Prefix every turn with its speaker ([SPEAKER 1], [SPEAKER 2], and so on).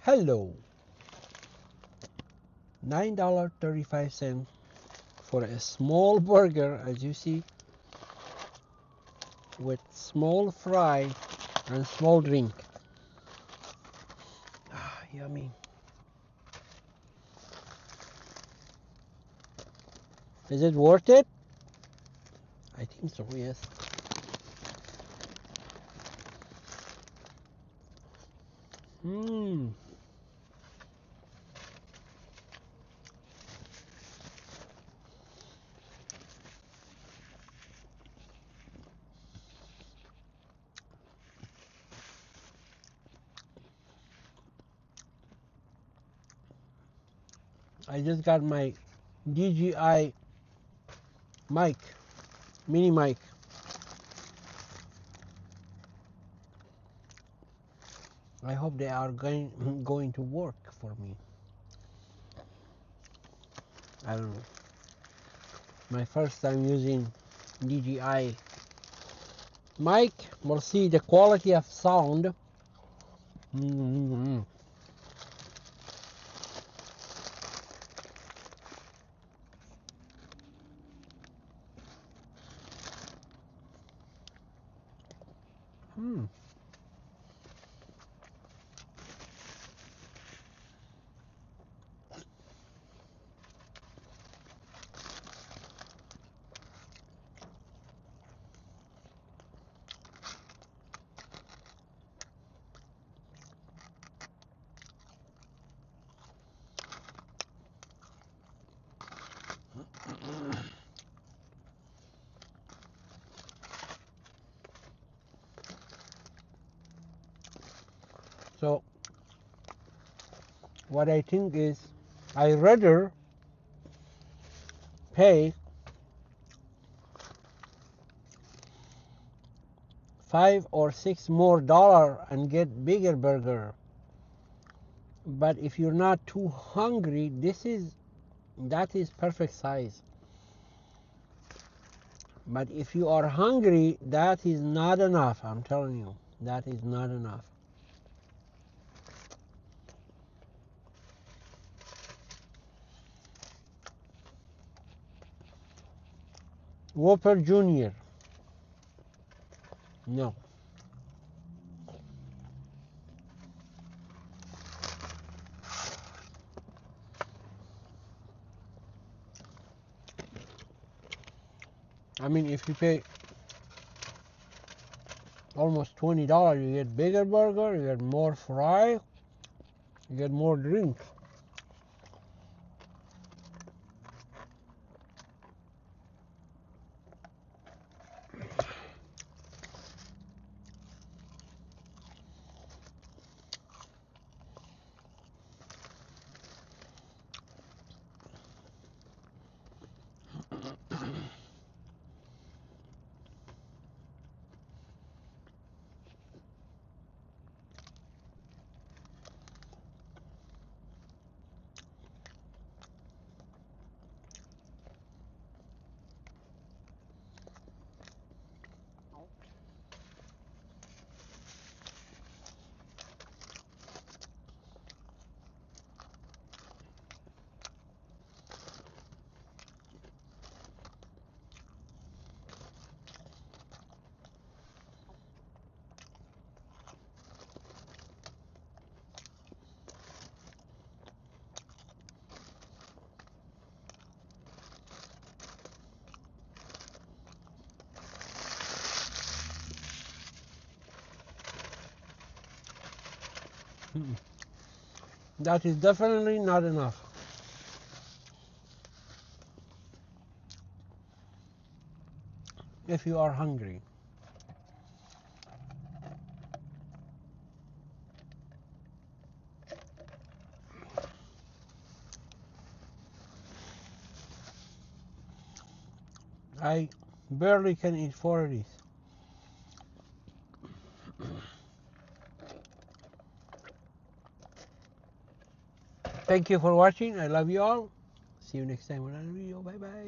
[SPEAKER 1] Hello. $9.35 for a small burger, as you see, with small fry and small drink. Ah, yummy. Is it worth it? I think so, yes. Mmm. I just got my DJI mic, mini mic. I hope they are going to work for me. I don't know. My first time using DJI mic. We'll see the quality of sound. Mm-hmm. So what I think is, I rather pay $5 or $6 more and get bigger burger. But if you're not too hungry, that is perfect size. But if you are hungry, that is not enough. I'm telling you, that is not enough. Whopper Junior. No. I mean, if you pay almost $20, you get bigger burger, you get more fry, you get more drink. That is definitely not enough. If you are hungry. I barely can eat 4 of these. Thank you for watching. I love you all. See you next time on another video. Bye bye.